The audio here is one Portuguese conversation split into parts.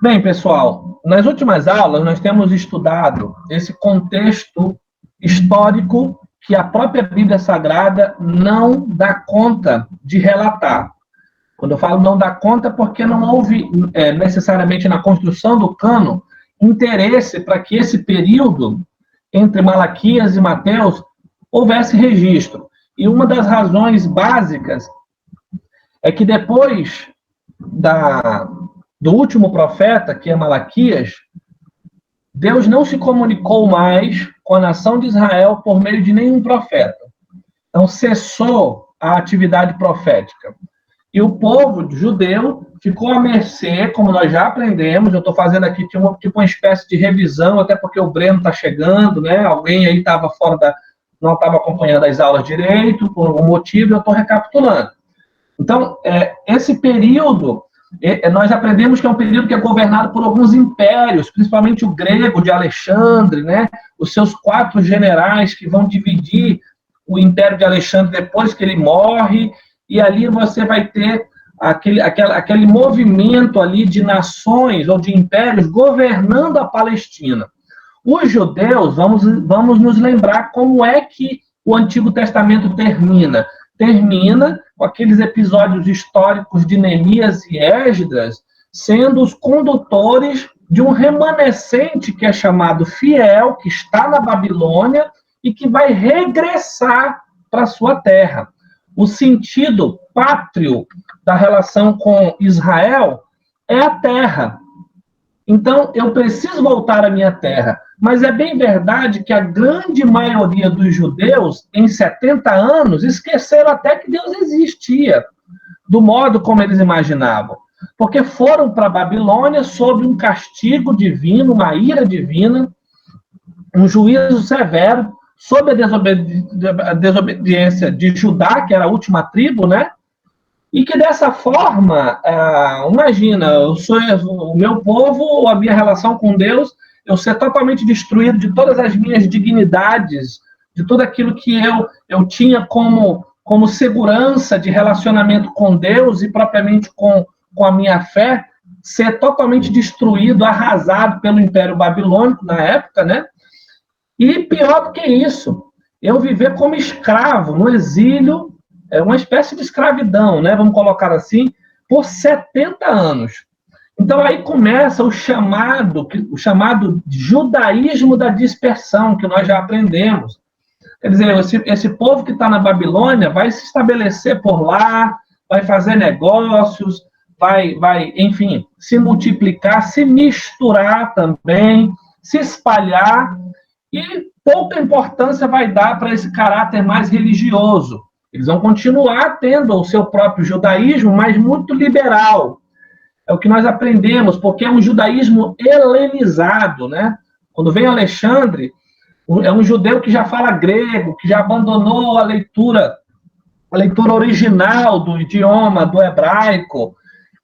Bem, pessoal, nas últimas aulas nós temos estudado esse contexto histórico que a própria Bíblia Sagrada não dá conta de relatar. Quando eu falo não dá conta, é porque não houve necessariamente na construção do cânon interesse para que esse período entre Malaquias e Mateus houvesse registro. E uma das razões básicas é que depois do último profeta, que é Malaquias, Deus não se comunicou mais com a nação de Israel por meio de nenhum profeta. Então, cessou a atividade profética. E o povo judeu ficou à mercê, como nós já aprendemos. Eu estou fazendo aqui tipo uma espécie de revisão, até porque o Breno está chegando, né? Alguém aí estava não estava acompanhando as aulas direito, por algum motivo, eu estou recapitulando. Então, esse período, nós aprendemos que é um período que é governado por alguns impérios, principalmente o grego de Alexandre, né? Os seus 4 generais que vão dividir o império de Alexandre depois que ele morre, e ali você vai ter aquele movimento ali de nações ou de impérios governando a Palestina. Os judeus, vamos nos lembrar como é que o Antigo Testamento termina. Termina com aqueles episódios históricos de Neemias e Esdras sendo os condutores de um remanescente que é chamado fiel, que está na Babilônia e que vai regressar para sua terra. O sentido pátrio da relação com Israel é a terra. Então, eu preciso voltar à minha terra. Mas é bem verdade que a grande maioria dos judeus, em 70 anos, esqueceram até que Deus existia, do modo como eles imaginavam. Porque foram para a Babilônia sob um castigo divino, uma ira divina, um juízo severo, sob a desobediência de Judá, que era a última tribo, né? E que dessa forma, imagina, o meu povo, a minha relação com Deus, eu ser totalmente destruído de todas as minhas dignidades, de tudo aquilo que eu tinha como segurança de relacionamento com Deus e propriamente com a minha fé, ser totalmente destruído, arrasado pelo Império Babilônico na época, né? E pior do que isso, eu viver como escravo, no exílio, uma espécie de escravidão, né? Vamos colocar assim, por 70 anos. Então aí começa o chamado judaísmo da dispersão, que nós já aprendemos. Quer dizer, esse povo que está na Babilônia vai se estabelecer por lá, vai fazer negócios, vai, enfim, se multiplicar, se misturar também, se espalhar, e pouca importância vai dar para esse caráter mais religioso. Eles vão continuar tendo o seu próprio judaísmo, mas muito liberal. É o que nós aprendemos, porque é um judaísmo helenizado, né? Quando vem Alexandre, é um judeu que já fala grego, que já abandonou a leitura original do idioma, do hebraico.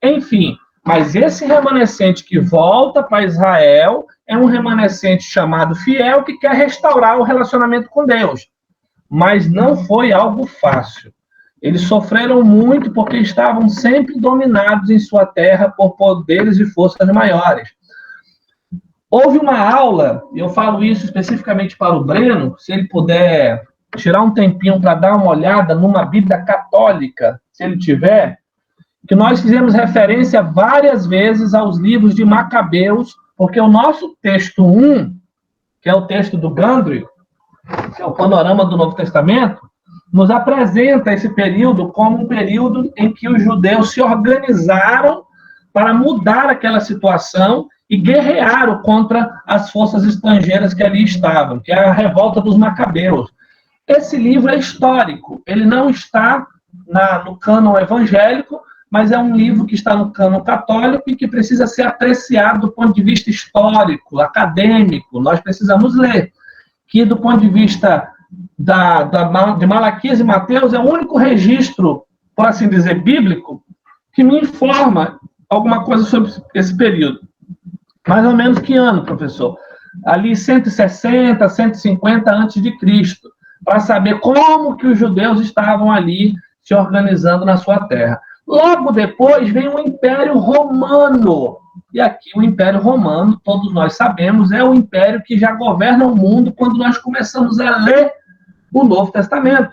Enfim, mas esse remanescente que volta para Israel é um remanescente chamado fiel que quer restaurar o relacionamento com Deus. Mas não foi algo fácil. Eles sofreram muito porque estavam sempre dominados em sua terra por poderes e forças maiores. Houve uma aula, e eu falo isso especificamente para o Breno, se ele puder tirar um tempinho para dar uma olhada numa Bíblia católica, se ele tiver, que nós fizemos referência várias vezes aos livros de Macabeus, porque o nosso texto 1, que é o texto do Gundry, que é o panorama do Novo Testamento, nos apresenta esse período como um período em que os judeus se organizaram para mudar aquela situação e guerrearam contra as forças estrangeiras que ali estavam, que é a revolta dos Macabeus. Esse livro é histórico, ele não está no cânon evangélico, mas é um livro que está no cânon católico e que precisa ser apreciado do ponto de vista histórico, acadêmico. Nós precisamos ler, que do ponto de vista de Malaquias e Mateus é o único registro, por assim dizer, bíblico, que me informa alguma coisa sobre esse período. Mais ou menos que ano, professor? Ali 160, 150 antes de Cristo, para saber como que os judeus estavam ali se organizando na sua terra. Logo depois vem o Império Romano, E aqui o Império Romano, todos nós sabemos, é o império que já governa o mundo quando nós começamos a ler o Novo Testamento.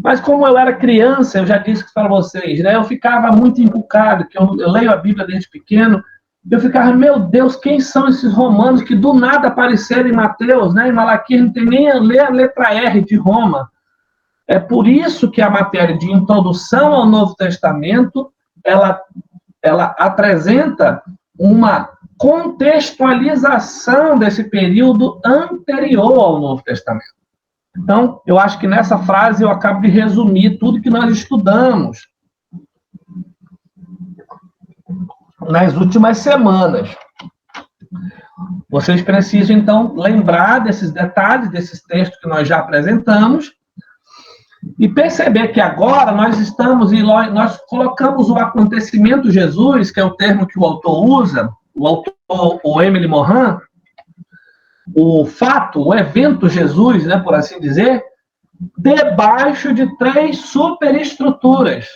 Mas como eu era criança, eu já disse para vocês, né, eu ficava muito encucado, que eu leio a Bíblia desde pequeno, eu ficava, meu Deus, quem são esses romanos que do nada apareceram em Mateus, né? Em Malaquias não tem nem a letra R de Roma. É por isso que a matéria de introdução ao Novo Testamento, ela apresenta uma contextualização desse período anterior ao Novo Testamento. Então, eu acho que nessa frase eu acabo de resumir tudo que nós estudamos nas últimas semanas. Vocês precisam, então, lembrar desses detalhes, desses textos que nós já apresentamos, e perceber que agora nós estamos, e nós colocamos o acontecimento Jesus, que é o termo que o autor usa, o Emily Morin, o fato, o evento Jesus, né, por assim dizer, debaixo de 3 superestruturas.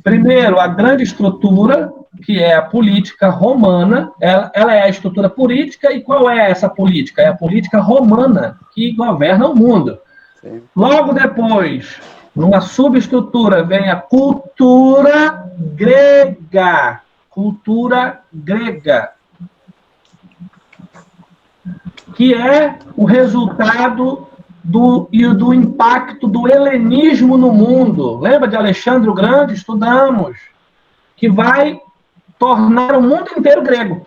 Primeiro, a grande estrutura, que é a política romana, ela é a estrutura política, e qual é essa política? É a política romana, que governa o mundo. Sim. Logo depois, numa subestrutura, vem a cultura grega. Cultura grega. Que é o resultado do impacto do helenismo no mundo. Lembra de Alexandre o Grande? Estudamos. Que vai tornar o mundo inteiro grego.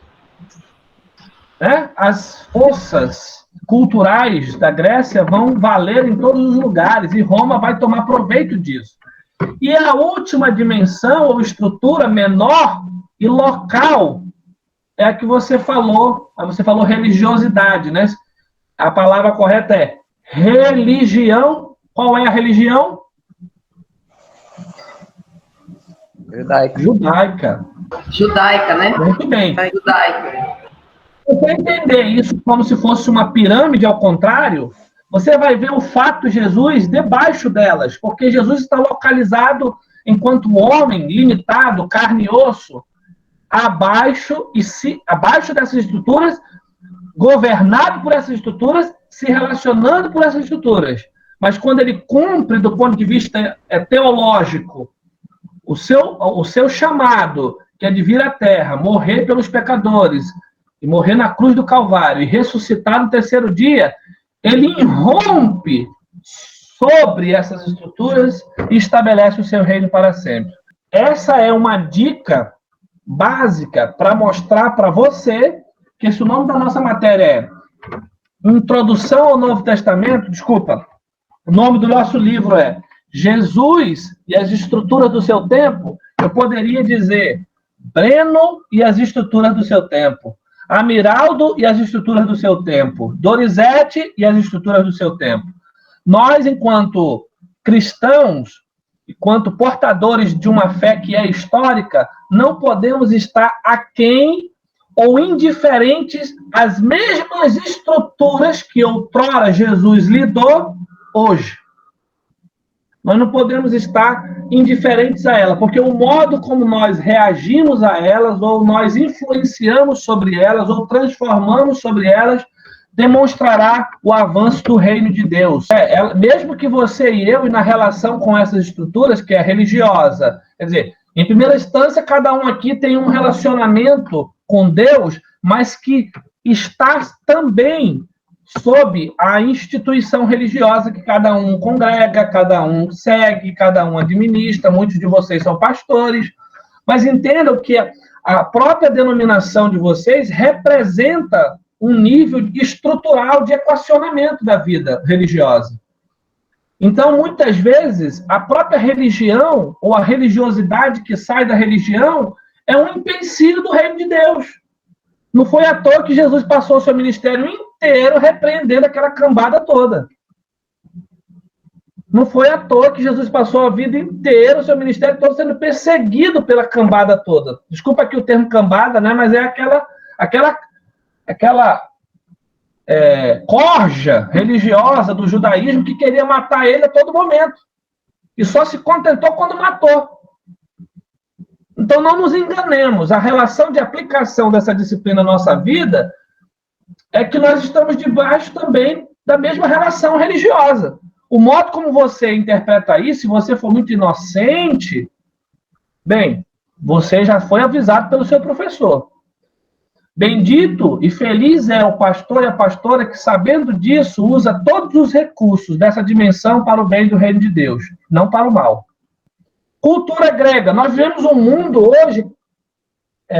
Né? As forças culturais da Grécia vão valer em todos os lugares, e Roma vai tomar proveito disso. E a última dimensão, ou estrutura menor e local, é a que você falou. Você falou religiosidade, né? A palavra correta é religião. Qual é a religião? Judaica. Judaica, né? Muito bem. Judaica. Se você entender isso como se fosse uma pirâmide ao contrário, você vai ver o fato Jesus debaixo delas, porque Jesus está localizado enquanto homem, limitado, carne e osso, abaixo dessas estruturas, governado por essas estruturas, se relacionando por essas estruturas. Mas quando ele cumpre, do ponto de vista teológico, o seu chamado, que é de vir à Terra, morrer pelos pecadores, e morrer na cruz do Calvário, e ressuscitar no terceiro dia, ele irrompe sobre essas estruturas e estabelece o seu reino para sempre. Essa é uma dica básica para mostrar para você que se o nome da nossa matéria é Introdução ao Novo Testamento, desculpa, o nome do nosso livro é Jesus e as estruturas do seu tempo, eu poderia dizer Breno e as estruturas do seu tempo, Amiraldo e as estruturas do seu tempo, Dorizete e as estruturas do seu tempo. Nós, enquanto cristãos, enquanto portadores de uma fé que é histórica, não podemos estar aquém ou indiferentes às mesmas estruturas que outrora Jesus lidou hoje. Nós não podemos estar indiferentes a ela, porque o modo como nós reagimos a elas, ou nós influenciamos sobre elas, ou transformamos sobre elas, demonstrará o avanço do reino de Deus. Mesmo que você e eu, e na relação com essas estruturas, que é religiosa, quer dizer, em primeira instância, cada um aqui tem um relacionamento com Deus, mas que está também sob a instituição religiosa que cada um congrega, cada um segue, cada um administra. Muitos de vocês são pastores, mas entendam que a própria denominação de vocês representa um nível estrutural de equacionamento da vida religiosa. Então, muitas vezes, a própria religião, ou a religiosidade que sai da religião, é um empecilho do reino de Deus. Não foi à toa que Jesus passou o seu ministério inteiro repreendendo aquela cambada toda. Não foi à toa que Jesus passou a vida inteira, o seu ministério todo, sendo perseguido pela cambada toda. Desculpa aqui o termo cambada, né? Mas é aquela corja religiosa do judaísmo que queria matar ele a todo momento. E só se contentou quando matou. Então, não nos enganemos. A relação de aplicação dessa disciplina na nossa vida é que nós estamos debaixo também da mesma relação religiosa. O modo como você interpreta isso, se você for muito inocente, bem, você já foi avisado pelo seu professor. Bendito e feliz é o pastor e a pastora que, sabendo disso, usa todos os recursos dessa dimensão para o bem do reino de Deus, não para o mal. Cultura grega. Nós vivemos um mundo hoje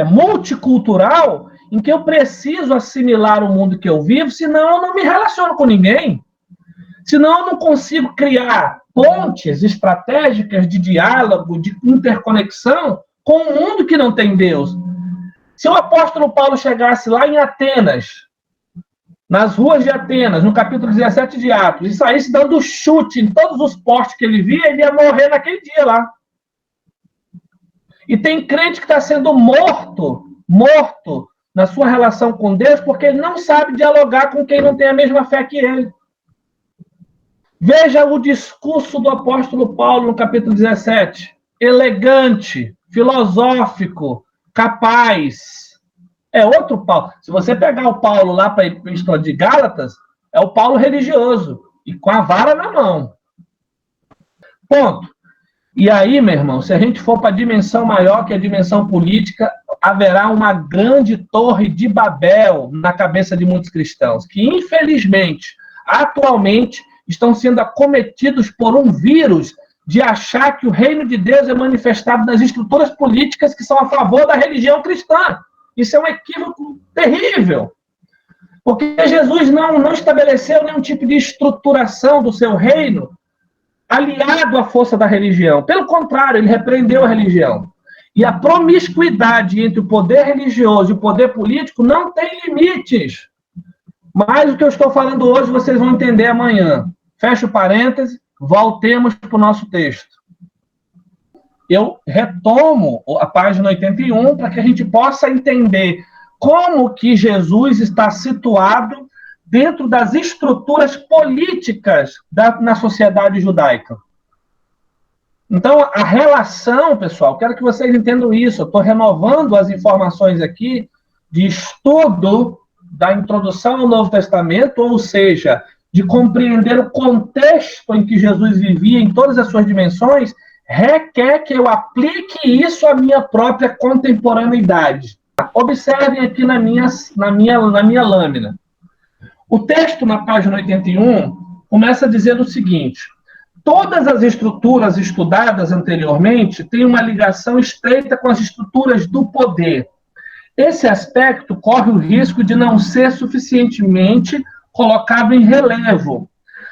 multicultural em que eu preciso assimilar o mundo que eu vivo, senão eu não me relaciono com ninguém. Senão eu não consigo criar pontes estratégicas de diálogo, de interconexão com um mundo que não tem Deus. Se o apóstolo Paulo chegasse lá em Atenas, nas ruas de Atenas, no capítulo 17 de Atos, e saísse dando chute em todos os postes que ele via, ele ia morrer naquele dia lá. E tem crente que está sendo morto na sua relação com Deus, porque ele não sabe dialogar com quem não tem a mesma fé que ele. Veja o discurso do apóstolo Paulo no capítulo 17. Elegante, filosófico, capaz. É outro Paulo. Se você pegar o Paulo lá para a Epístola de Gálatas, é o Paulo religioso, e com a vara na mão. Ponto. E aí, meu irmão, se a gente for para a dimensão maior, que é a dimensão política, haverá uma grande torre de Babel na cabeça de muitos cristãos, que, infelizmente, atualmente, estão sendo acometidos por um vírus de achar que o reino de Deus é manifestado nas estruturas políticas que são a favor da religião cristã. Isso é um equívoco terrível. Porque Jesus não estabeleceu nenhum tipo de estruturação do seu reino aliado à força da religião. Pelo contrário, ele repreendeu a religião. E a promiscuidade entre o poder religioso e o poder político não tem limites. Mas o que eu estou falando hoje, vocês vão entender amanhã. Fecha o parêntese, voltemos para o nosso texto. Eu retomo a página 81 para que a gente possa entender como que Jesus está situado dentro das estruturas políticas na sociedade judaica. Então, a relação, pessoal, quero que vocês entendam isso, eu estou renovando as informações aqui de estudo da introdução ao Novo Testamento, ou seja, de compreender o contexto em que Jesus vivia em todas as suas dimensões, requer que eu aplique isso à minha própria contemporaneidade. Observem aqui na minha lâmina. O texto, na página 81, começa dizendo o seguinte: todas as estruturas estudadas anteriormente têm uma ligação estreita com as estruturas do poder. Esse aspecto corre o risco de não ser suficientemente colocado em relevo.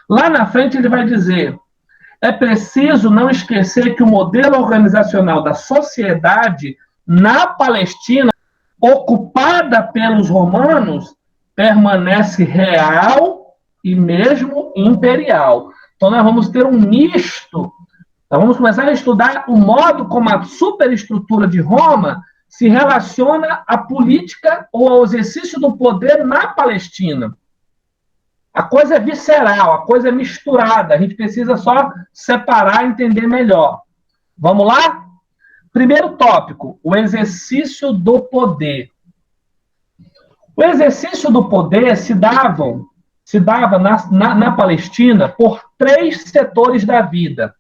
Lá na frente ele vai dizer: é preciso não esquecer que o modelo organizacional da sociedade na Palestina, ocupada pelos romanos, permanece real e mesmo imperial. Então, nós vamos ter um misto. Nós vamos começar a estudar o modo como a superestrutura de Roma se relaciona à política ou ao exercício do poder na Palestina. A coisa é visceral, a coisa é misturada. A gente precisa só separar e entender melhor. Vamos lá? Primeiro tópico, o exercício do poder. O exercício do poder se dava na Palestina por 3 setores da vida.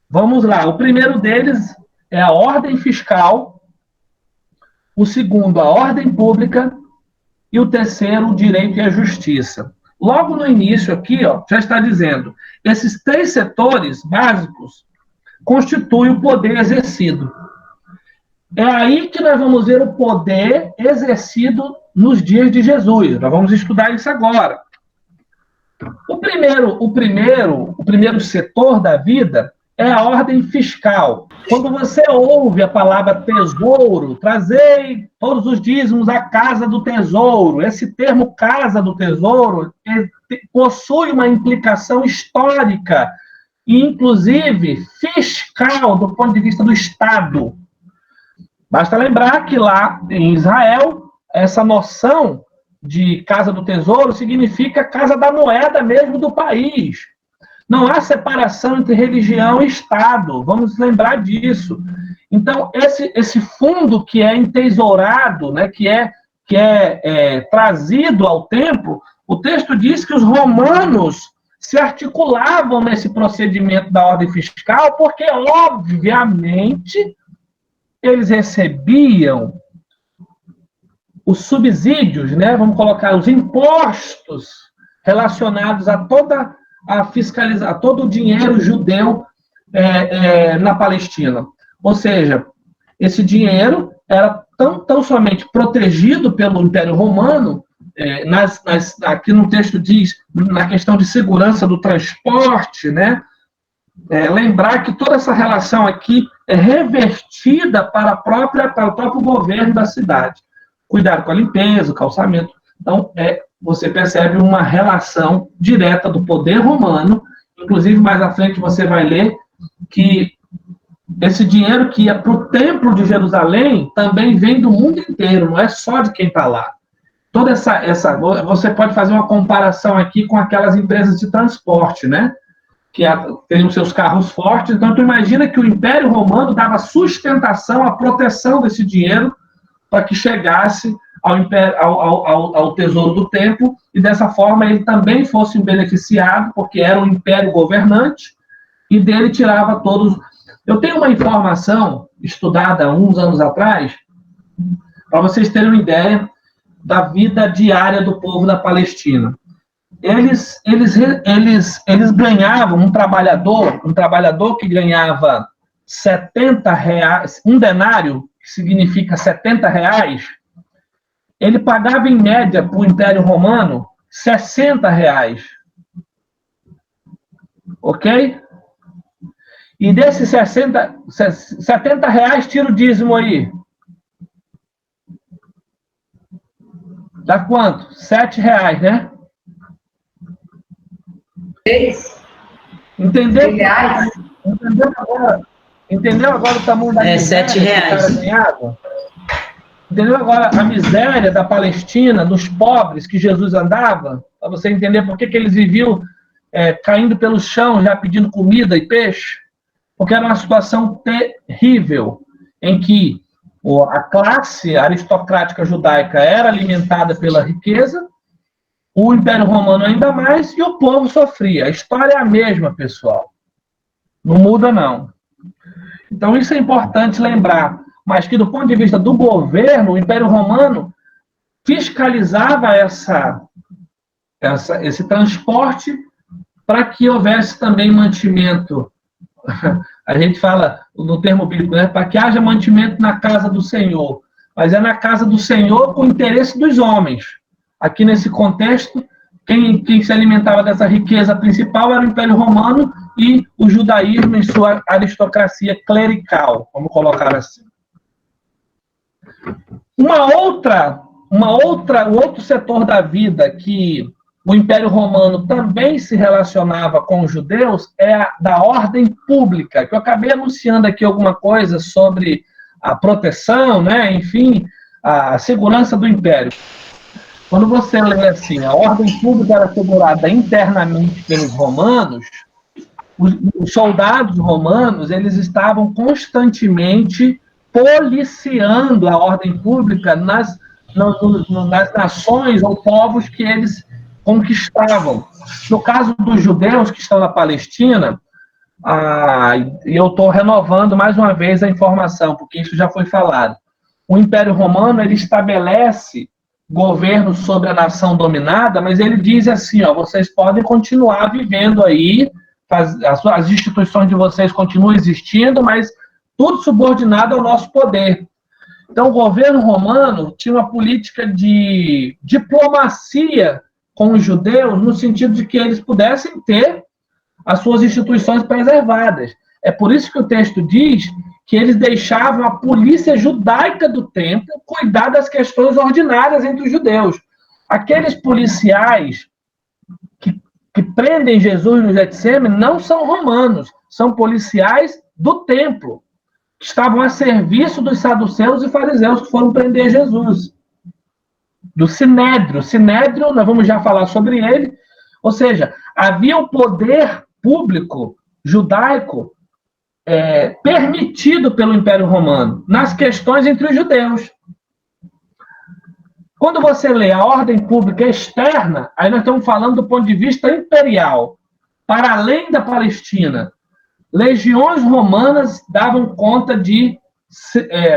Vamos lá. O primeiro deles é a ordem fiscal, o segundo, a ordem pública, e o terceiro, o direito e a justiça. Logo no início aqui, já está dizendo, esses 3 setores básicos constituem o poder exercido. É aí que nós vamos ver o poder exercido nos dias de Jesus. Nós vamos estudar isso agora. O primeiro setor da vida é a ordem fiscal. Quando você ouve a palavra tesouro, trazei todos os dízimos à casa do tesouro. Esse termo casa do tesouro possui uma implicação histórica e, inclusive, fiscal do ponto de vista do Estado. Basta lembrar que lá em Israel, essa noção de casa do tesouro significa casa da moeda mesmo do país. Não há separação entre religião e Estado, vamos lembrar disso. Então, esse fundo que é entesourado, né, que é trazido ao templo, o texto diz que os romanos se articulavam nesse procedimento da ordem fiscal, porque, obviamente, eles recebiam os subsídios, né, vamos colocar os impostos relacionados a toda a fiscalização, todo o dinheiro judeu na Palestina. Ou seja, esse dinheiro era tão somente protegido pelo Império Romano, aqui no texto diz, na questão de segurança do transporte, né? Lembrar que toda essa relação aqui é revertida para o próprio governo da cidade. Cuidar com a limpeza, o calçamento. Então, você percebe uma relação direta do poder romano, inclusive mais à frente você vai ler que esse dinheiro que ia para o templo de Jerusalém também vem do mundo inteiro, não é só de quem está lá. Toda você pode fazer uma comparação aqui com aquelas empresas de transporte, né? Que tem os seus carros fortes. Então, tu imagina que o Império Romano dava sustentação à proteção desse dinheiro para que chegasse ao tesouro do templo e, dessa forma, ele também fosse beneficiado, porque era um império governante e dele tirava todos. Eu tenho uma informação estudada há uns anos atrás, para vocês terem uma ideia da vida diária do povo da Palestina. Eles ganhavam, um trabalhador que ganhava R$70, um denário, que significa R$70, ele pagava em média para o Império Romano R$60. Ok? E desses R$70, tira o dízimo aí. Dá quanto? R$7, né? 6. Entendeu? R$6. Entendeu agora o tamanho da miséria R$7. que o cara ganhava? Entendeu agora a miséria da Palestina, dos pobres que Jesus andava? Para você entender por que eles viviam caindo pelo chão, já pedindo comida e peixe? Porque era uma situação terrível, em que a classe aristocrática judaica era alimentada pela riqueza, o Império Romano ainda mais, e o povo sofria. A história é a mesma, pessoal. Não muda, não. Então, isso é importante lembrar. Mas que, do ponto de vista do governo, o Império Romano fiscalizava esse transporte para que houvesse também mantimento. A gente fala no termo bíblico, né, para que haja mantimento na casa do Senhor. Mas é na casa do Senhor com o interesse dos homens. Aqui nesse contexto, quem se alimentava dessa riqueza principal era o Império Romano e o judaísmo em sua aristocracia clerical, vamos colocar assim. O outro setor da vida que o Império Romano também se relacionava com os judeus é a da ordem pública, que eu acabei anunciando aqui alguma coisa sobre a proteção, né? Enfim, a segurança do Império. Quando você lê assim, a ordem pública era assegurada internamente pelos romanos, os soldados romanos, eles estavam constantemente policiando a ordem pública nas nações ou povos que eles conquistavam. No caso dos judeus que estão na Palestina, e eu estou renovando mais uma vez a informação, porque isso já foi falado. O Império Romano, ele estabelece governo sobre a nação dominada, mas ele diz assim, vocês podem continuar vivendo aí, as instituições de vocês continuam existindo, mas tudo subordinado ao nosso poder. Então, o governo romano tinha uma política de diplomacia com os judeus, no sentido de que eles pudessem ter as suas instituições preservadas. É por isso que o texto diz que eles deixavam a polícia judaica do templo cuidar das questões ordinárias entre os judeus. Aqueles policiais que prendem Jesus no Getsêmani não são romanos, são policiais do templo, que estavam a serviço dos saduceus e fariseus que foram prender Jesus. Do Sinédrio. Sinédrio, nós vamos já falar sobre ele. Ou seja, havia o poder público judaico permitido pelo Império Romano nas questões entre os judeus. Quando você lê a ordem pública externa, aí nós estamos falando do ponto de vista imperial. Para além da Palestina, legiões romanas davam conta de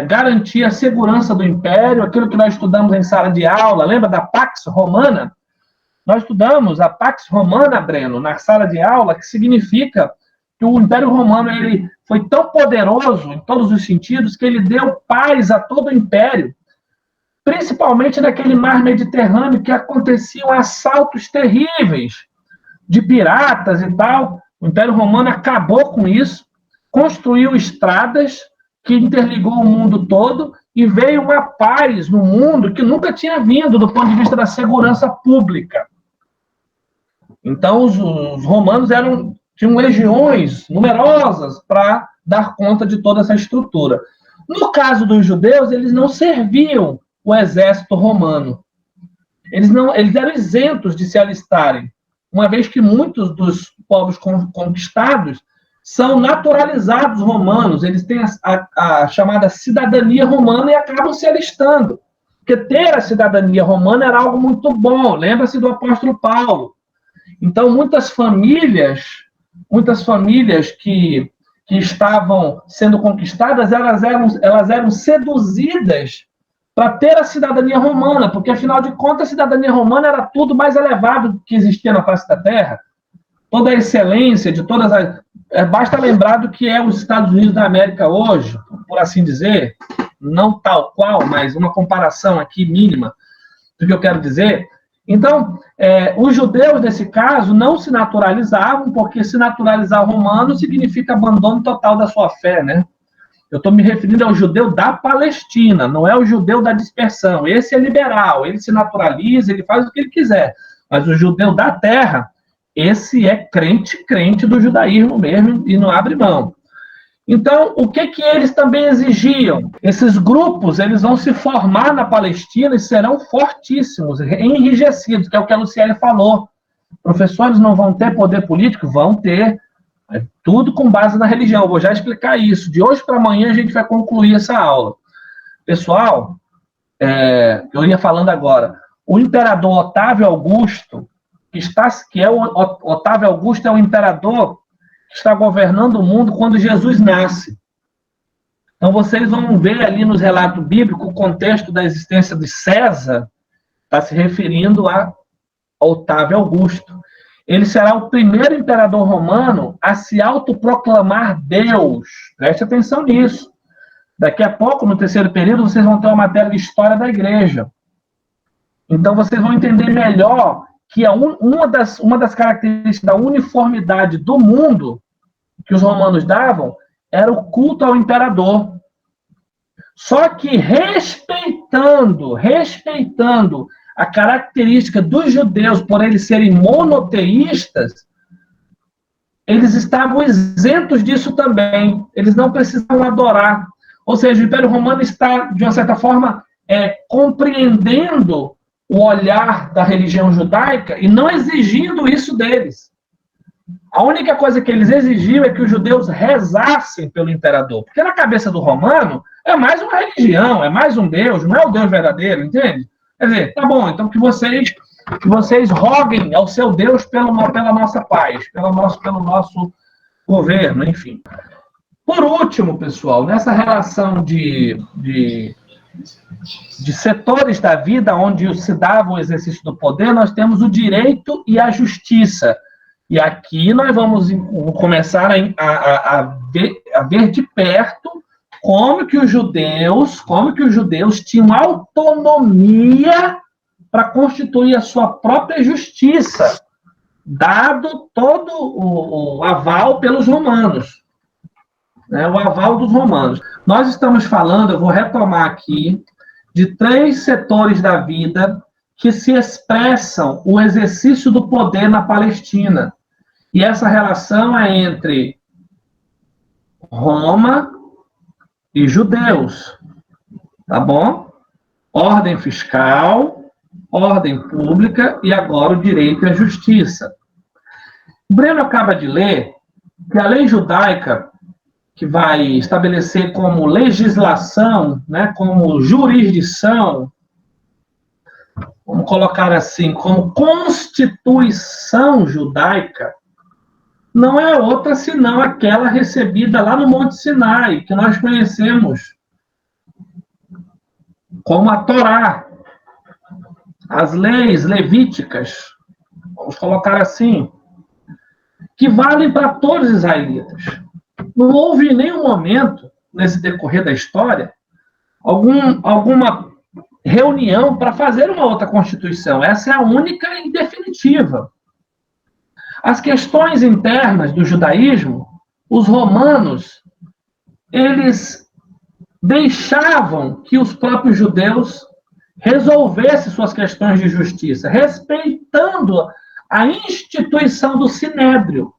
garantir a segurança do império, aquilo que nós estudamos em sala de aula, lembra da Pax Romana? Nós estudamos a Pax Romana, Breno, na sala de aula, que significa que o Império Romano ele foi tão poderoso em todos os sentidos que ele deu paz a todo o império, principalmente naquele mar Mediterrâneo que aconteciam assaltos terríveis de piratas e tal. O Império Romano acabou com isso, construiu estradas que interligou o mundo todo e veio uma paz no mundo que nunca tinha vindo do ponto de vista da segurança pública. Então, os romanos tinham legiões numerosas para dar conta de toda essa estrutura. No caso dos judeus, eles não serviam o exército romano. Eles eram isentos de se alistarem, uma vez que muitos dos povos conquistados são naturalizados romanos, eles têm a chamada cidadania romana e acabam se alistando. Porque ter a cidadania romana era algo muito bom, lembra-se do apóstolo Paulo. Então, muitas famílias que estavam sendo conquistadas, elas eram seduzidas para ter a cidadania romana, porque, afinal de contas, a cidadania romana era tudo mais elevado que existia na face da Terra. Toda a excelência de todas as... Basta lembrar do que é os Estados Unidos da América hoje, por assim dizer, não tal qual, mas uma comparação aqui mínima do que eu quero dizer. Então, os judeus, nesse caso, não se naturalizavam, porque se naturalizar romano significa abandono total da sua fé, né? Eu estou me referindo ao judeu da Palestina, não é o judeu da dispersão. Esse é liberal, ele se naturaliza, ele faz o que ele quiser. Mas o judeu da terra, esse é crente do judaísmo mesmo e não abre mão. Então, o que eles também exigiam? Esses grupos, eles vão se formar na Palestina e serão fortíssimos, enrijecidos, que é o que a Luciele falou. Professores não vão ter poder político? Vão ter. Tudo com base na religião. Eu vou já explicar isso. De hoje para amanhã a gente vai concluir essa aula. Pessoal, eu ia falando agora. O imperador Otávio Augusto, Otávio Augusto é o imperador que está governando o mundo quando Jesus nasce. Então, vocês vão ver ali nos relatos bíblicos o contexto da existência de César, está se referindo a Otávio Augusto. Ele será o primeiro imperador romano a se autoproclamar Deus. Preste atenção nisso. Daqui a pouco, no terceiro período, vocês vão ter uma matéria de história da igreja. Então, vocês vão entender melhor que uma das características da uniformidade do mundo que os romanos davam era o culto ao imperador. Só que respeitando a característica dos judeus por eles serem monoteístas, eles estavam isentos disso também. Eles não precisavam adorar. Ou seja, o Império Romano está, de uma certa forma, compreendendo o olhar da religião judaica e não exigindo isso deles. A única coisa que eles exigiam é que os judeus rezassem pelo imperador. Porque na cabeça do romano é mais uma religião, é mais um Deus, não é o Deus verdadeiro, entende? Quer dizer, tá bom, então que vocês roguem ao seu Deus pela nossa paz, pelo nosso governo, enfim. Por último, pessoal, nessa relação de setores da vida onde se dava o exercício do poder, nós temos o direito e a justiça. E aqui nós vamos começar a ver de perto como que os judeus tinham autonomia para constituir a sua própria justiça, dado todo o aval pelos romanos, né, o aval dos romanos. Nós estamos falando, eu vou retomar aqui, de 3 setores da vida que se expressam o exercício do poder na Palestina. E essa relação é entre Roma e judeus, tá bom? Ordem fiscal, ordem pública e agora o direito e a justiça. O Breno acaba de ler que a lei judaica que vai estabelecer como legislação, né, como jurisdição, vamos colocar assim, como constituição judaica, não é outra senão aquela recebida lá no Monte Sinai, que nós conhecemos como a Torá, as leis levíticas, vamos colocar assim, que valem para todos os israelitas. Não houve em nenhum momento, nesse decorrer da história, alguma reunião para fazer uma outra Constituição. Essa é a única e definitiva. As questões internas do judaísmo, os romanos, eles deixavam que os próprios judeus resolvessem suas questões de justiça, respeitando a instituição do Sinédrio.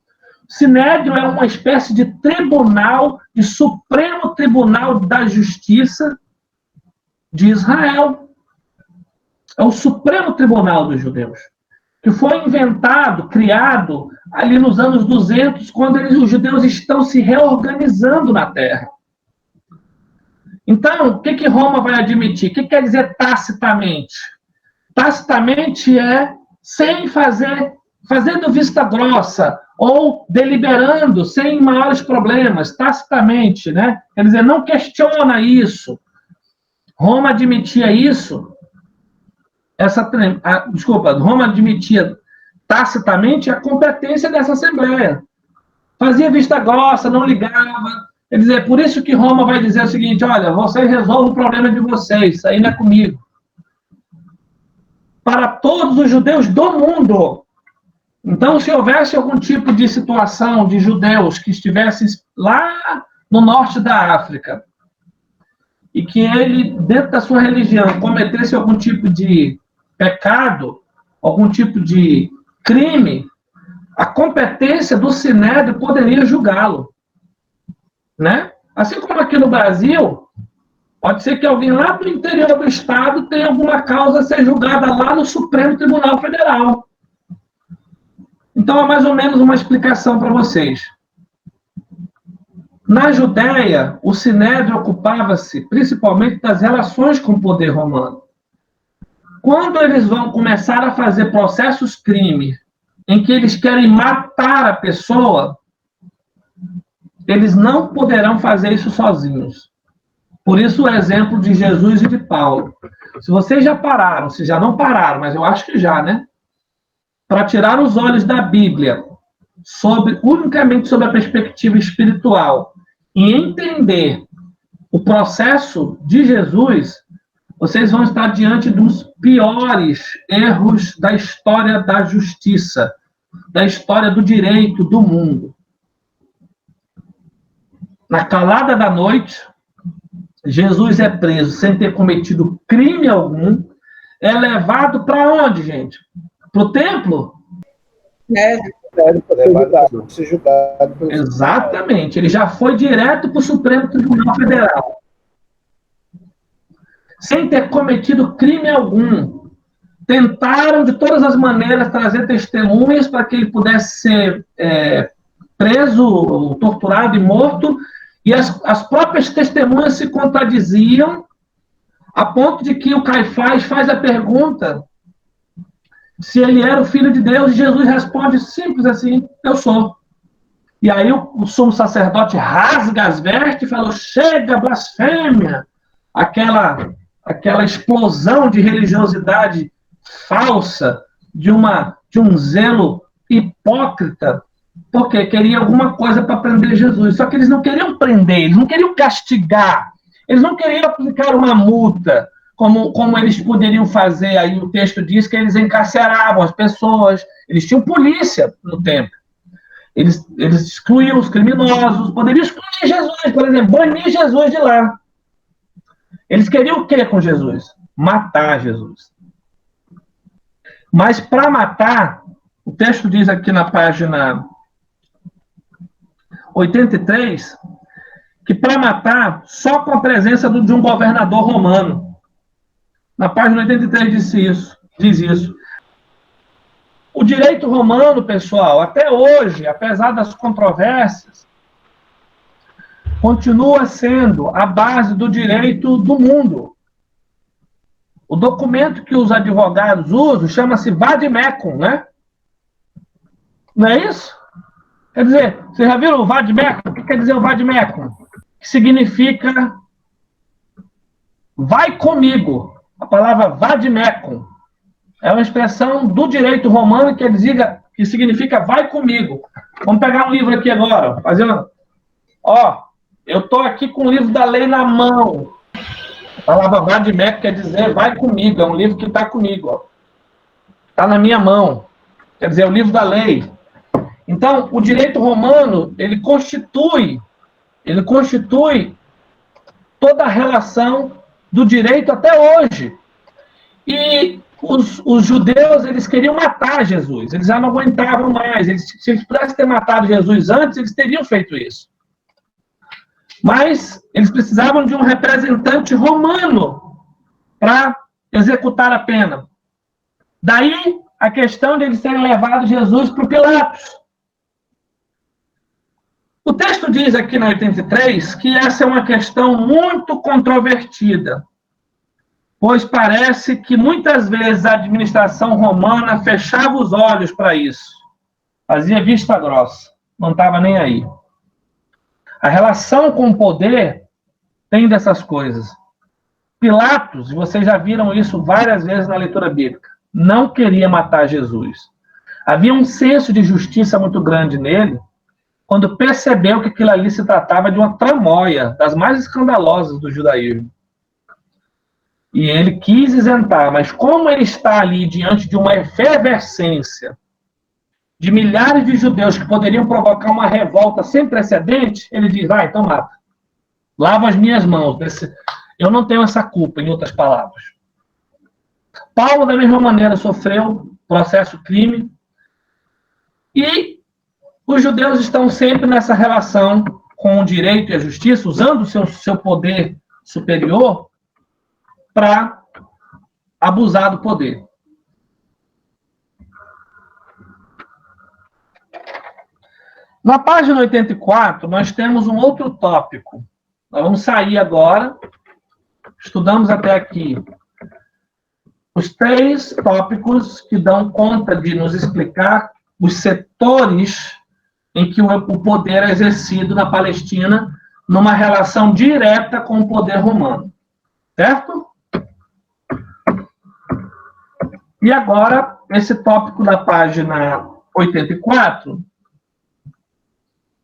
O Sinédrio é uma espécie de tribunal, de Supremo Tribunal da Justiça de Israel. É o Supremo Tribunal dos judeus, que foi inventado, criado ali nos anos 200, quando os judeus estão se reorganizando na Terra. Então, o que Roma vai admitir? O que quer dizer tacitamente? Tacitamente é sem fazendo vista grossa, ou deliberando, sem maiores problemas, tacitamente, né? Quer dizer, não questiona isso. Roma admitia isso, Roma admitia tacitamente a competência dessa Assembleia. Fazia vista grossa, não ligava. Quer dizer, por isso que Roma vai dizer o seguinte: olha, vocês resolvem o problema de vocês, isso aí não é comigo. Para todos os judeus do mundo. Então, se houvesse algum tipo de situação de judeus que estivessem lá no norte da África, e que ele, dentro da sua religião, cometesse algum tipo de pecado, algum tipo de crime, a competência do Sinédrio poderia julgá-lo. Né? Assim como aqui no Brasil, pode ser que alguém lá do interior do Estado tenha alguma causa a ser julgada lá no Supremo Tribunal Federal. Então, é mais ou menos uma explicação para vocês. Na Judéia, o Sinédrio ocupava-se principalmente das relações com o poder romano. Quando eles vão começar a fazer processos crime, em que eles querem matar a pessoa, eles não poderão fazer isso sozinhos. Por isso o exemplo de Jesus e de Paulo. Se vocês já pararam, se já não pararam, mas eu acho que já, né? Para tirar os olhos da Bíblia unicamente sobre a perspectiva espiritual e entender o processo de Jesus, vocês vão estar diante dos piores erros da história da justiça, da história do direito do mundo. Na calada da noite, Jesus é preso sem ter cometido crime algum, é levado para onde, gente? Para o templo? Para ser julgado. Exatamente, ele já foi direto para o Supremo Tribunal Federal. Sem ter cometido crime algum. Tentaram, de todas as maneiras, trazer testemunhas para que ele pudesse ser preso, torturado e morto, e as próprias testemunhas se contradiziam, a ponto de que o Caifás faz a pergunta se ele era o Filho de Deus, e Jesus responde simples assim: eu sou. E aí o sumo sacerdote rasga as vestes e falou: chega, blasfêmia! Aquela explosão de religiosidade falsa, de um zelo hipócrita, porque queria alguma coisa para prender Jesus. Só que eles não queriam prender, eles não queriam castigar, eles não queriam aplicar uma multa, como eles poderiam fazer. Aí o texto diz que eles encarceravam as pessoas, eles tinham polícia no tempo. Eles excluíam os criminosos, poderiam excluir Jesus, por exemplo, banir Jesus de lá. Eles queriam o que com Jesus? Matar Jesus. Mas para matar, o texto diz aqui na página 83, que para matar, só com a presença de um governador romano. Na página 83 diz isso. O direito romano, pessoal, até hoje, apesar das controvérsias, continua sendo a base do direito do mundo. O documento que os advogados usam chama-se vademecum, né? Não é isso? Quer dizer, vocês já viram o vademecum? O que quer dizer o vademecum? Que significa vai comigo. A palavra vademecum é uma expressão do direito romano que significa vai comigo. Vamos pegar um livro aqui agora, fazendo. Ó, eu estou aqui com o livro da lei na mão. A palavra vademecum quer dizer vai comigo, é um livro que está comigo. Está na minha mão. Quer dizer, é o livro da lei. Então, o direito romano, ele constitui toda a relação do direito até hoje. E os judeus, eles queriam matar Jesus, eles já não aguentavam mais. Se eles pudessem ter matado Jesus antes, eles teriam feito isso. Mas eles precisavam de um representante romano para executar a pena. Daí a questão de eles terem levado Jesus para o Pilatos. O texto diz aqui na 83 que essa é uma questão muito controvertida, pois parece que muitas vezes a administração romana fechava os olhos para isso. Fazia vista grossa, não estava nem aí. A relação com o poder tem dessas coisas. Pilatos, vocês já viram isso várias vezes na leitura bíblica, não queria matar Jesus. Havia um senso de justiça muito grande nele, quando percebeu que aquilo ali se tratava de uma tramóia, das mais escandalosas do judaísmo. E ele quis isentar, mas como ele está ali diante de uma efervescência de milhares de judeus que poderiam provocar uma revolta sem precedente, ele diz, vai, então mata. Lava as minhas mãos. Eu não tenho essa culpa, em outras palavras. Paulo, da mesma maneira, sofreu processo crime. E os judeus estão sempre nessa relação com o direito e a justiça, usando o seu poder superior para abusar do poder. Na página 84, nós temos um outro tópico. Nós vamos sair agora. Estudamos até aqui os 3 tópicos que dão conta de nos explicar os setores em que o poder é exercido na Palestina numa relação direta com o poder romano. Certo? E agora, esse tópico da página 84,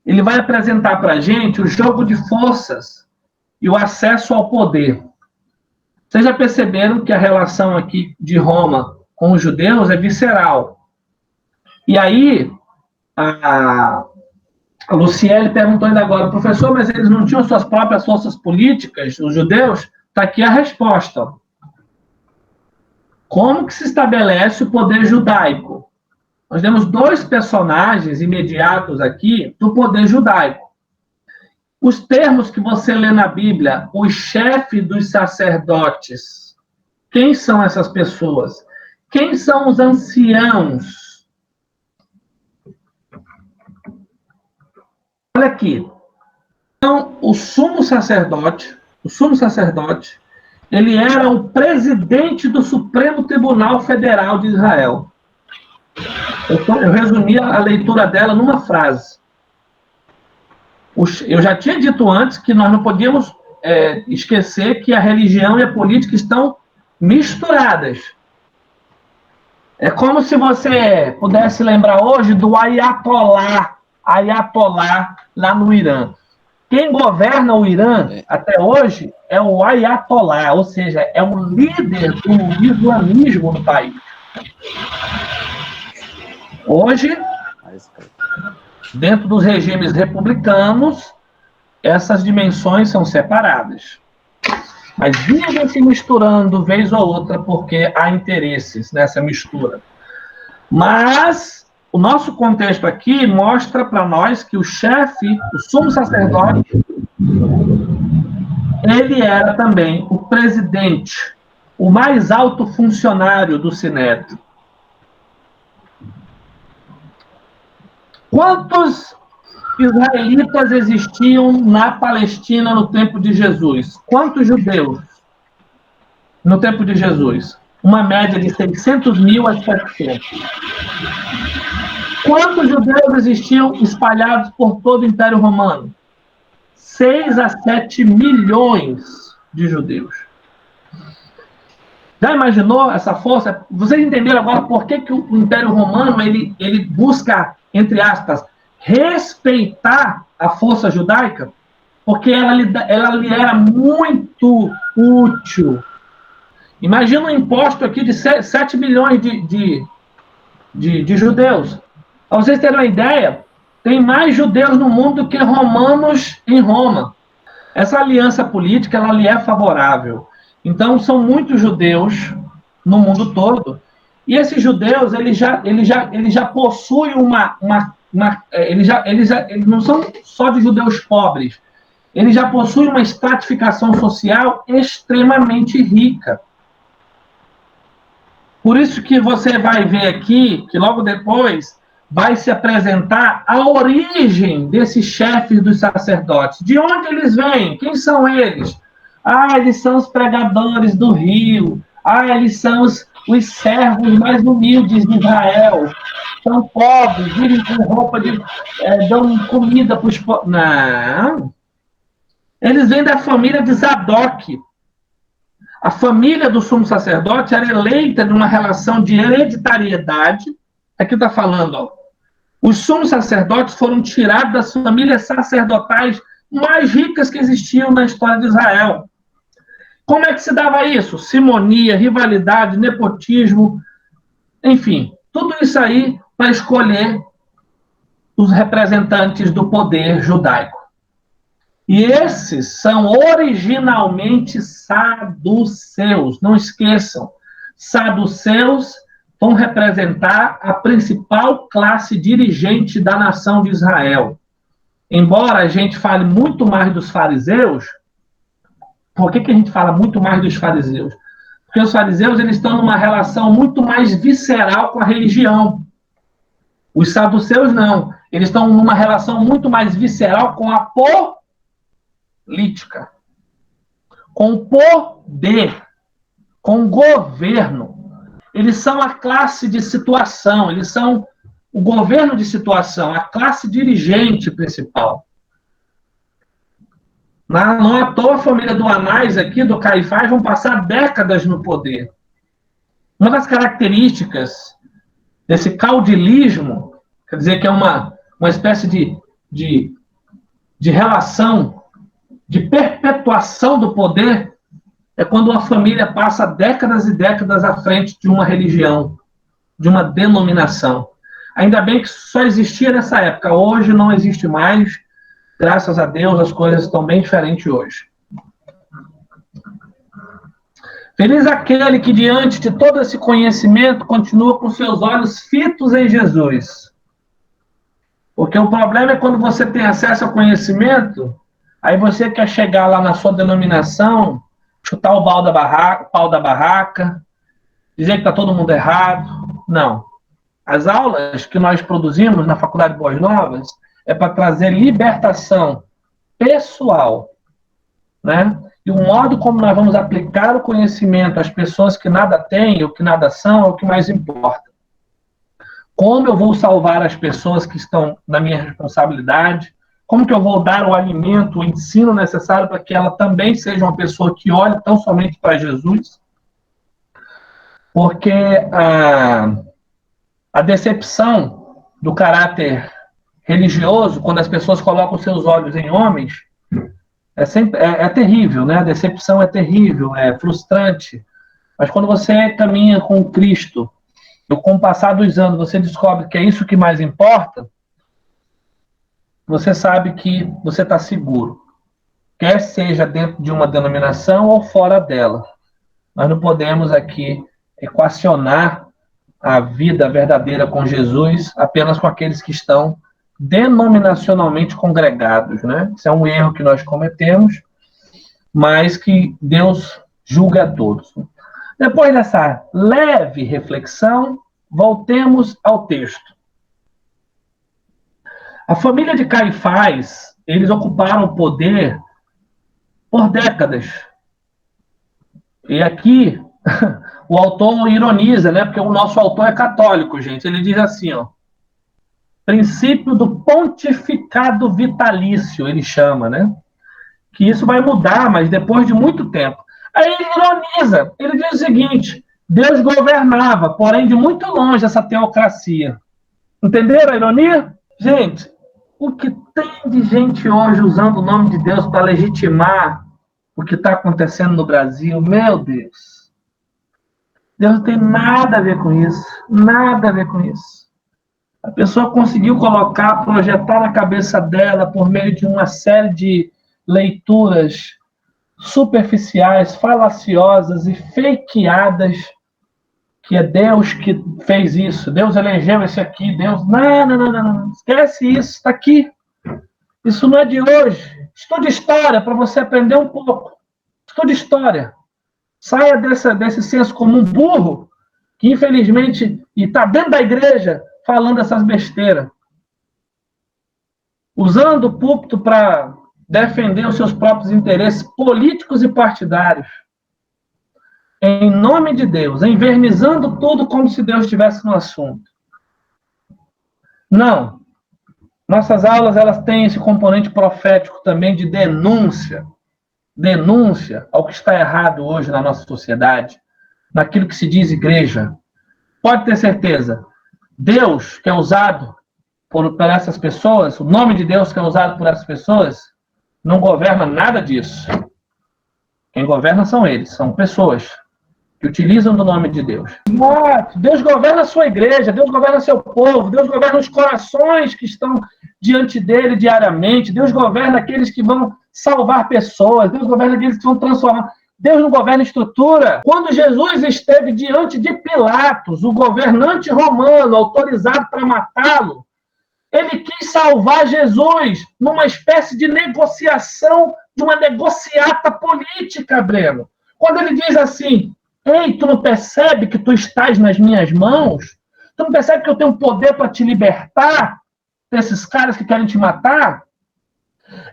ele vai apresentar para a gente o jogo de forças e o acesso ao poder. Vocês já perceberam que a relação aqui de Roma com os judeus é visceral. E aí, a Luciele perguntou ainda agora, professor, mas eles não tinham suas próprias forças políticas, os judeus? Está aqui a resposta. Como que se estabelece o poder judaico? Nós temos 2 personagens imediatos aqui do poder judaico. Os termos que você lê na Bíblia, o chefe dos sacerdotes, quem são essas pessoas? Quem são os anciãos? Olha aqui. Então, o sumo sacerdote, ele era o presidente do Supremo Tribunal Federal de Israel. Eu resumi a leitura dela numa frase. Eu já tinha dito antes que nós não podíamos esquecer que a religião e a política estão misturadas. É como se você pudesse lembrar hoje do Ayatollah lá no Irã. Quem governa o Irã até hoje é o Ayatollah, ou seja, é o líder do islamismo no país. Hoje, dentro dos regimes republicanos, essas dimensões são separadas. Mas vivem se misturando vez ou outra, porque há interesses nessa mistura. Mas o nosso contexto aqui mostra para nós que o chefe, o sumo sacerdote, ele era também o presidente, o mais alto funcionário do Sinédrio. Quantos israelitas existiam na Palestina no tempo de Jesus? Quantos judeus no tempo de Jesus? Uma média de 600 mil a 700. Quantos judeus existiam espalhados por todo o Império Romano? 6 a 7 milhões de judeus. Já imaginou essa força? Vocês entenderam agora por que o Império Romano ele busca, entre aspas, respeitar a força judaica? Porque ela lhe era muito útil. Imagina um imposto aqui de 7 milhões de judeus. Para vocês terem uma ideia, tem mais judeus no mundo do que romanos em Roma. Essa aliança política ela lhe é favorável. Então, são muitos judeus no mundo todo. E esses judeus, eles já possuem eles não são só de judeus pobres. Eles já possuem uma estratificação social extremamente rica. Por isso que você vai ver aqui, que logo depois vai se apresentar a origem desses chefes dos sacerdotes. De onde eles vêm? Quem são eles? Eles são os pregadores do rio. Eles são os servos mais humildes de Israel. São pobres, vivem com roupa dão comida para os pobres. Não. Eles vêm da família de Zadok. A família do sumo sacerdote era eleita numa relação de hereditariedade. Aqui está falando, ó. Os sumos sacerdotes foram tirados das famílias sacerdotais mais ricas que existiam na história de Israel. Como é que se dava isso? Simonia, rivalidade, nepotismo, enfim, tudo isso aí para escolher os representantes do poder judaico. E esses são originalmente saduceus. Não esqueçam, saduceus vão representar a principal classe dirigente da nação de Israel. Embora a gente fale muito mais dos fariseus, por que a gente fala muito mais dos fariseus? Porque os fariseus eles estão numa relação muito mais visceral com a religião. Os saduceus não. Eles estão numa relação muito mais visceral com a política, com o poder, com o governo. Eles são a classe de situação, eles são o governo de situação, a classe dirigente principal. Não à toa a família do Anás aqui, do Caifás, vão passar décadas no poder. Uma das características desse caudilismo, quer dizer que é uma espécie de relação de perpetuação do poder, é quando uma família passa décadas e décadas à frente de uma religião, de uma denominação. Ainda bem que só existia nessa época. Hoje não existe mais. Graças a Deus, as coisas estão bem diferentes hoje. Feliz aquele que, diante de todo esse conhecimento, continua com seus olhos fitos em Jesus. Porque o problema é quando você tem acesso ao conhecimento, aí você quer chegar lá na sua denominação, chutar o pau da barraca, dizer que está todo mundo errado. Não. As aulas que nós produzimos na Faculdade Boas Novas é para trazer libertação pessoal, né? E o modo como nós vamos aplicar o conhecimento às pessoas que nada têm, ou que nada são, é o que mais importa. Como eu vou salvar as pessoas que estão na minha responsabilidade? Como que eu vou dar o alimento, o ensino necessário para que ela também seja uma pessoa que olhe tão somente para Jesus? Porque a decepção do caráter religioso, quando as pessoas colocam seus olhos em homens, é terrível, né? A decepção é terrível, é frustrante. Mas quando você caminha com Cristo, e com o passar dos anos você descobre que é isso que mais importa, você sabe que você está seguro. Quer seja dentro de uma denominação ou fora dela. Nós não podemos aqui equacionar a vida verdadeira com Jesus apenas com aqueles que estão denominacionalmente congregados, né? Isso é um erro que nós cometemos, mas que Deus julga a todos. Depois dessa leve reflexão, voltemos ao texto. A família de Caifás, eles ocuparam o poder por décadas. E aqui, o autor ironiza, né? Porque o nosso autor é católico, gente. Ele diz assim, ó, princípio do pontificado vitalício, ele chama, né? Que isso vai mudar, mas depois de muito tempo. Aí ele ironiza, ele diz o seguinte, Deus governava, porém de muito longe essa teocracia. Entenderam a ironia? Gente, o que tem de gente hoje usando o nome de Deus para legitimar o que está acontecendo no Brasil, meu Deus. Deus não tem nada a ver com isso, nada a ver com isso. A pessoa conseguiu colocar, projetar na cabeça dela, por meio de uma série de leituras superficiais, falaciosas e fakeadas, que é Deus que fez isso, Deus elegeu esse aqui, Deus... Não. Esquece isso, está aqui. Isso não é de hoje. Estude história para você aprender um pouco. Estude história. Saia desse senso comum burro, que infelizmente está dentro da igreja falando essas besteiras. Usando o púlpito para defender os seus próprios interesses políticos e partidários. Em nome de Deus, envernizando tudo como se Deus estivesse no assunto. Não. Nossas aulas, elas têm esse componente profético também de denúncia. Denúncia ao que está errado hoje na nossa sociedade, naquilo que se diz igreja. Pode ter certeza, Deus que é usado por essas pessoas, o nome de Deus que é usado por essas pessoas, não governa nada disso. Quem governa são eles, são pessoas que utilizam do nome de Deus. Deus governa a sua igreja, Deus governa seu povo, Deus governa os corações que estão diante dele diariamente, Deus governa aqueles que vão salvar pessoas, Deus governa aqueles que vão transformar. Deus não governa estrutura. Quando Jesus esteve diante de Pilatos, o governante romano, autorizado para matá-lo, ele quis salvar Jesus numa espécie de negociação, de uma negociata política, Breno. Quando ele diz assim, ei, tu não percebe que tu estás nas minhas mãos? Tu não percebe que eu tenho poder para te libertar desses caras que querem te matar?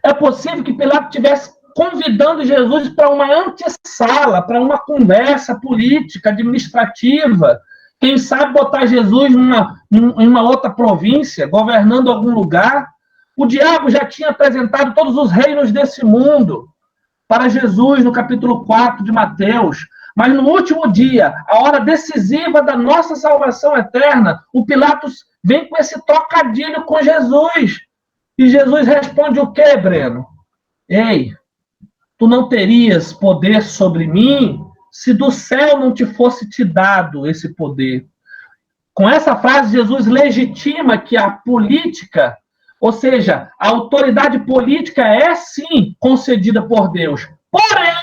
É possível que Pilatos estivesse convidando Jesus para uma antessala, para uma conversa política, administrativa. Quem sabe botar Jesus em uma outra província, governando algum lugar. O diabo já tinha apresentado todos os reinos desse mundo para Jesus no capítulo 4 de Mateus. Mas no último dia, a hora decisiva da nossa salvação eterna, o Pilatos vem com esse trocadilho com Jesus. E Jesus responde o quê, Breno? Ei, tu não terias poder sobre mim se do céu não te fosse te dado esse poder. Com essa frase, Jesus legitima que a política, ou seja, a autoridade política é sim concedida por Deus. Porém,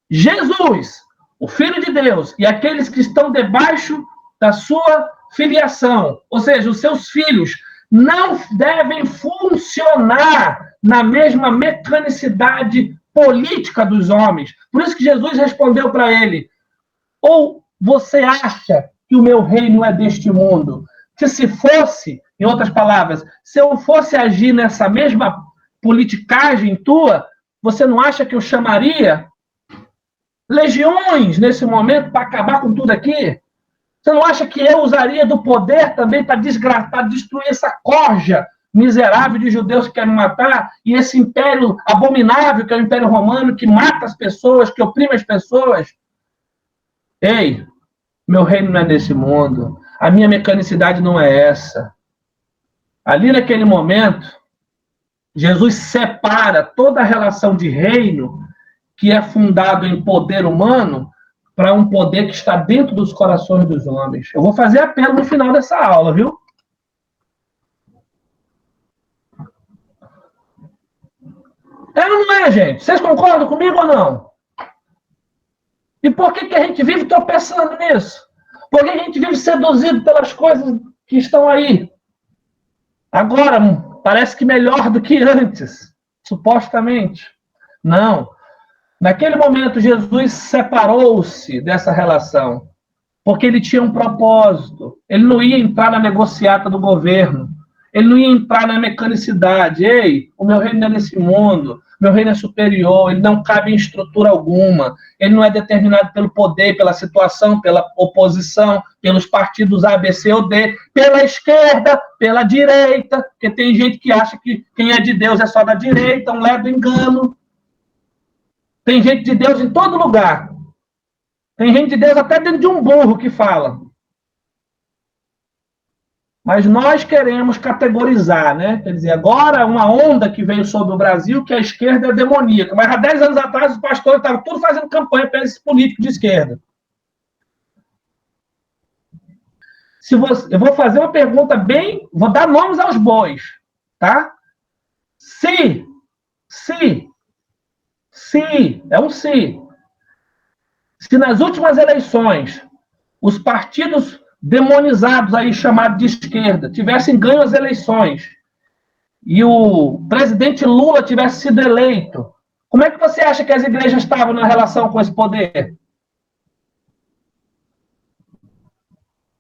Jesus, o Filho de Deus, e aqueles que estão debaixo da sua filiação, ou seja, os seus filhos, não devem funcionar na mesma mecanicidade política dos homens. Por isso que Jesus respondeu para ele, ou você acha que o meu reino é deste mundo? Que se fosse, em outras palavras, se eu fosse agir nessa mesma politicagem tua, você não acha que eu chamaria legiões nesse momento para acabar com tudo aqui? Você não acha que eu usaria do poder também para desgraçar, destruir essa corja miserável de judeus que querem matar e esse império abominável que é o Império Romano, que mata as pessoas, que oprime as pessoas? Ei, meu reino não é desse mundo. A minha mecanicidade não é essa. Ali naquele momento, Jesus separa toda a relação de reino que é fundado em poder humano para um poder que está dentro dos corações dos homens. Eu vou fazer apelo no final dessa aula, viu? É ou não é, gente? Vocês concordam comigo ou não? E por que a gente vive tropeçando nisso? Por que a gente vive seduzido pelas coisas que estão aí? Agora, parece que melhor do que antes, supostamente. Não. Naquele momento, Jesus separou-se dessa relação, porque ele tinha um propósito. Ele não ia entrar na negociata do governo. Ele não ia entrar na mecanicidade. Ei, o meu reino não é nesse mundo, meu reino é superior, ele não cabe em estrutura alguma, ele não é determinado pelo poder, pela situação, pela oposição, pelos partidos A, B, C ou D, pela esquerda, pela direita, porque tem gente que acha que quem é de Deus é só da direita, um leve engano. Tem gente de Deus em todo lugar. Tem gente de Deus até dentro de um burro que fala. Mas nós queremos categorizar, né? Quer dizer, agora uma onda que veio sobre o Brasil, que a esquerda é demoníaca. Mas há 10 anos atrás, os pastores estavam tudo fazendo campanha para esse político de esquerda. Eu vou fazer uma pergunta bem... Vou dar nomes aos bois, tá? Se, é um se nas últimas eleições, os partidos demonizados aí, chamados de esquerda, tivessem ganho as eleições e o presidente Lula tivesse sido eleito, como é que você acha que as igrejas estavam na relação com esse poder?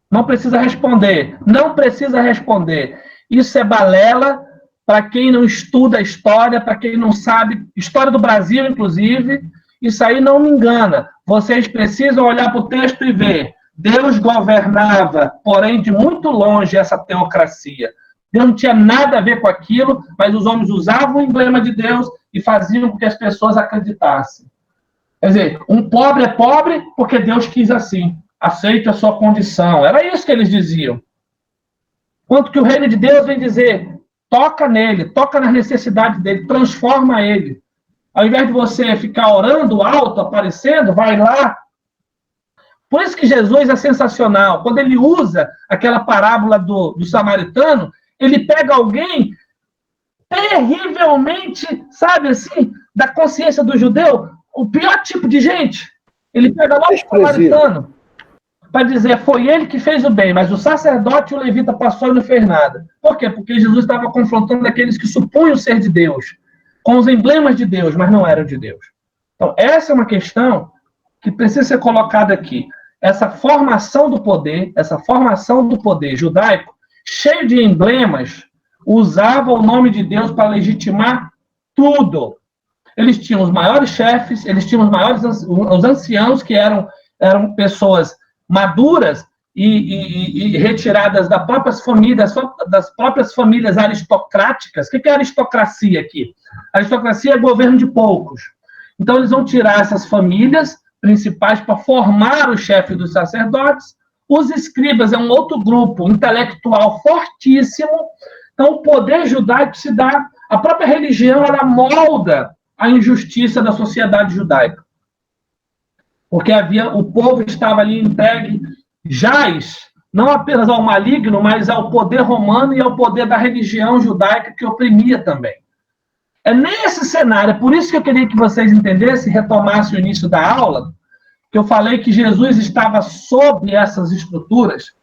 Não precisa responder. Não precisa responder. Isso é balela para quem não estuda a história, para quem não sabe, história do Brasil, inclusive. Isso aí não me engana. Vocês precisam olhar para o texto e ver. Deus governava, porém, de muito longe, essa teocracia. Deus não tinha nada a ver com aquilo, mas os homens usavam o emblema de Deus e faziam com que as pessoas acreditassem. Quer dizer, um pobre é pobre porque Deus quis assim. Aceite a sua condição. Era isso que eles diziam. Quanto que o reino de Deus vem dizer, toca nele, toca nas necessidades dele, transforma ele. Ao invés de você ficar orando alto, aparecendo, vai lá. Por isso que Jesus é sensacional. Quando ele usa aquela parábola do samaritano, ele pega alguém terrivelmente, sabe assim, da consciência do judeu, o pior tipo de gente. Ele pega logo o samaritano para dizer, foi ele que fez o bem, mas o sacerdote e o levita passou e não fez nada. Por quê? Porque Jesus estava confrontando aqueles que supunham ser de Deus, com os emblemas de Deus, mas não eram de Deus. Então, essa é uma questão que precisa ser colocada aqui. Essa formação do poder judaico, cheio de emblemas, usava o nome de Deus para legitimar tudo. Eles tinham os maiores chefes, eles tinham os anciãos, que eram pessoas maduras e retiradas das próprias famílias aristocráticas. O que é aristocracia aqui? Aristocracia é governo de poucos. Então, eles vão tirar essas famílias principais para formar o chefe dos sacerdotes. Os escribas é um outro grupo intelectual fortíssimo. Então, o poder judaico se dá... A própria religião, ela molda a injustiça da sociedade judaica. Porque o povo estava ali entregue, não apenas ao maligno, mas ao poder romano e ao poder da religião judaica que oprimia também. É nesse cenário, é por isso que eu queria que vocês entendessem, retomassem o início da aula, que eu falei que Jesus estava sob essas estruturas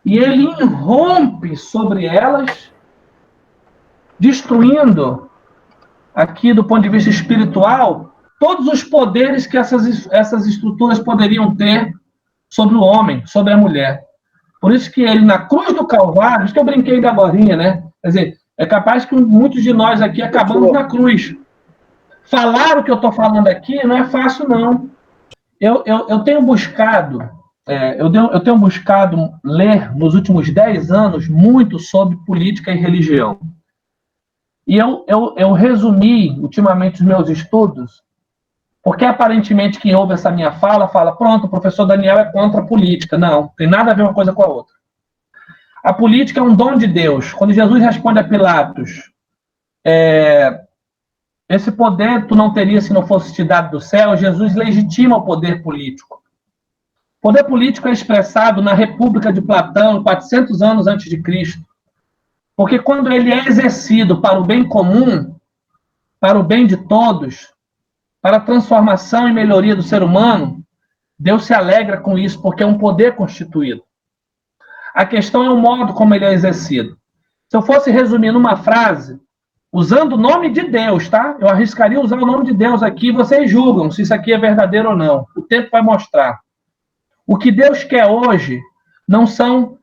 e ele irrompe sobre elas, destruindo, aqui do ponto de vista espiritual, todos os poderes que essas estruturas poderiam ter sobre o homem, sobre a mulher. Por isso que ele, na cruz do Calvário, isso que eu brinquei ainda agorinha, né? Quer dizer, é capaz que muitos de nós aqui acabamos na cruz. Falar o que eu estou falando aqui não é fácil, não. Eu tenho buscado ler, nos últimos 10 anos, muito sobre política e religião. E eu resumi, ultimamente, os meus estudos, porque, aparentemente, quem ouve essa minha fala, pronto, o professor Daniel é contra a política. Não, tem nada a ver uma coisa com a outra. A política é um dom de Deus. Quando Jesus responde a Pilatos, esse poder tu não teria se não fosse te dado do céu, Jesus legitima o poder político. O poder político é expressado na República de Platão, 400 anos antes de Cristo. Porque quando ele é exercido para o bem comum, para o bem de todos, para a transformação e melhoria do ser humano, Deus se alegra com isso, porque é um poder constituído. A questão é o modo como ele é exercido. Se eu fosse resumir numa frase, usando o nome de Deus, tá? Eu arriscaria usar o nome de Deus aqui, vocês julgam se isso aqui é verdadeiro ou não. O tempo vai mostrar. O que Deus quer hoje não são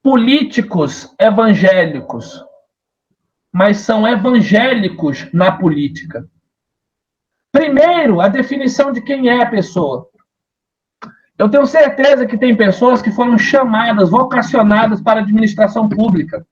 políticos evangélicos, mas são evangélicos na política. Primeiro, a definição de quem é a pessoa. Eu tenho certeza que tem pessoas que foram chamadas, vocacionadas para a administração pública,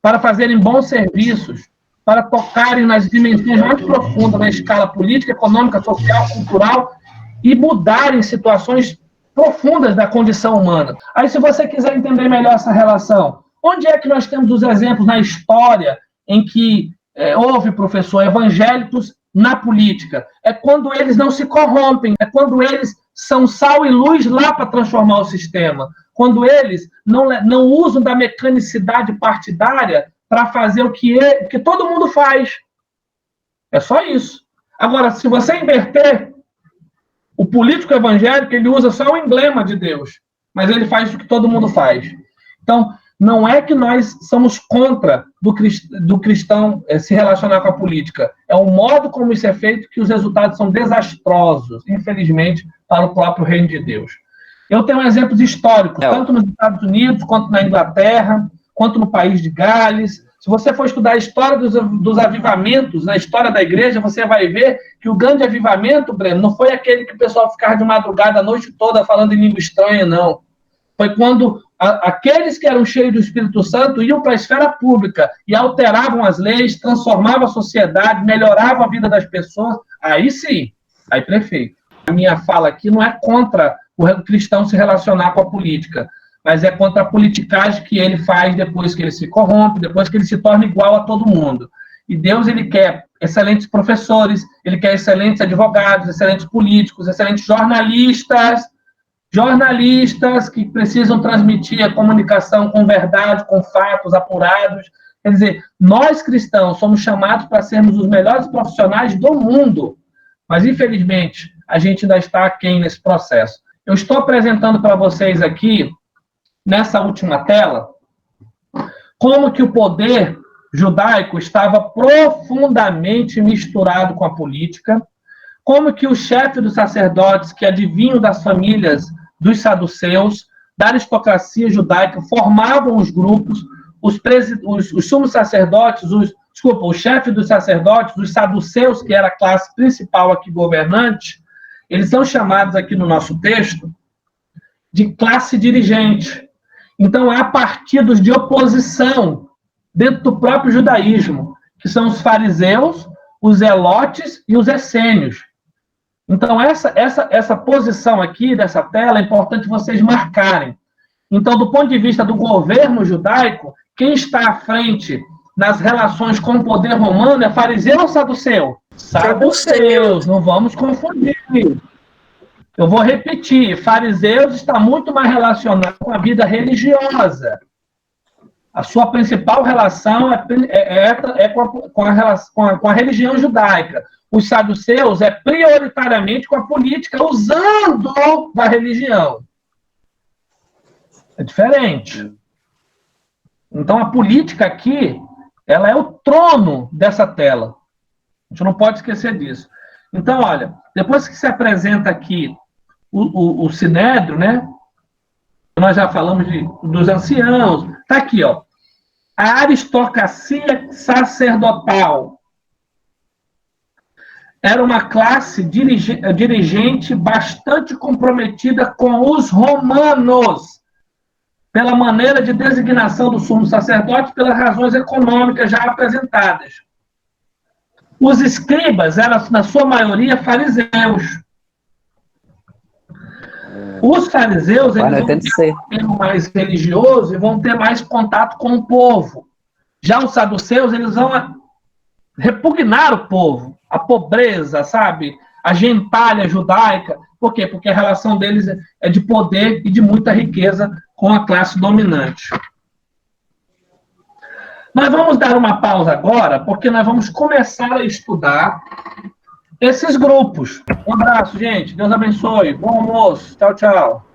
para fazerem bons serviços, para tocarem nas dimensões mais profundas da escala política, econômica, social, cultural e mudarem situações profundas da condição humana. Aí, se você quiser entender melhor essa relação, onde é que nós temos os exemplos na história em que houve, professor, evangélicos na política? É quando eles não se corrompem, é quando eles são sal e luz lá para transformar o sistema, quando eles não usam da mecanicidade partidária para fazer o que todo mundo faz. É só isso. Agora, se você inverter, o político evangélico, ele usa só o emblema de Deus, mas ele faz o que todo mundo faz. Então, não é que nós somos contra do cristão se relacionar com a política. É o modo como isso é feito que os resultados são desastrosos, infelizmente, para o próprio reino de Deus. Eu tenho exemplos históricos, tanto nos Estados Unidos, quanto na Inglaterra, quanto no país de Gales. Se você for estudar a história dos avivamentos, na história da igreja, você vai ver que o grande avivamento, Breno, não foi aquele que o pessoal ficava de madrugada a noite toda falando em língua estranha, não. Foi quando aqueles que eram cheios do Espírito Santo iam para a esfera pública e alteravam as leis, transformavam a sociedade, melhoravam a vida das pessoas. Aí sim, aí prefeito. A minha fala aqui não é contra o cristão se relacionar com a política, mas é contra a politicagem que ele faz depois que ele se corrompe, depois que ele se torna igual a todo mundo. E Deus, ele quer excelentes professores, ele quer excelentes advogados, excelentes políticos, excelentes jornalistas que precisam transmitir a comunicação com verdade, com fatos apurados. Quer dizer, nós cristãos somos chamados para sermos os melhores profissionais do mundo, mas, infelizmente, a gente ainda está aquém nesse processo. Eu estou apresentando para vocês aqui, nessa última tela, como que o poder judaico estava profundamente misturado com a política, como que o chefe dos sacerdotes, que adivinham das famílias dos saduceus, da aristocracia judaica, formavam os grupos, os sumos sacerdotes, o chefe dos sacerdotes, os saduceus, que era a classe principal aqui governante, eles são chamados aqui no nosso texto de classe dirigente. Então, há partidos de oposição dentro do próprio judaísmo, que são os fariseus, os zelotes e os essênios. Então, essa posição aqui dessa tela é importante vocês marcarem. Então, do ponto de vista do governo judaico, quem está à frente nas relações com o poder romano é fariseu ou saduceu? Saduceus, não vamos confundir. Eu vou repetir, fariseus está muito mais relacionado com a vida religiosa. A sua principal relação com a religião judaica. Os saduceus é prioritariamente com a política, usando da religião. É diferente. Então, a política aqui, ela é o trono dessa tela. A gente não pode esquecer disso. Então, olha, depois que se apresenta aqui o Sinédrio, né? Nós já falamos dos anciãos. Está aqui, ó. A aristocracia sacerdotal era uma classe dirigente bastante comprometida com os romanos, pela maneira de designação do sumo sacerdote, pelas razões econômicas já apresentadas. Os escribas eram, na sua maioria, fariseus. Os fariseus, eles vão ter um termo mais religioso e vão ter mais contato com o povo. Já os saduceus, eles vão repugnar o povo, a pobreza, sabe? A gentalha judaica. Por quê? Porque a relação deles é de poder e de muita riqueza com a classe dominante. Nós vamos dar uma pausa agora, porque nós vamos começar a estudar esses grupos. Um abraço, gente. Deus abençoe. Bom almoço. Tchau, tchau.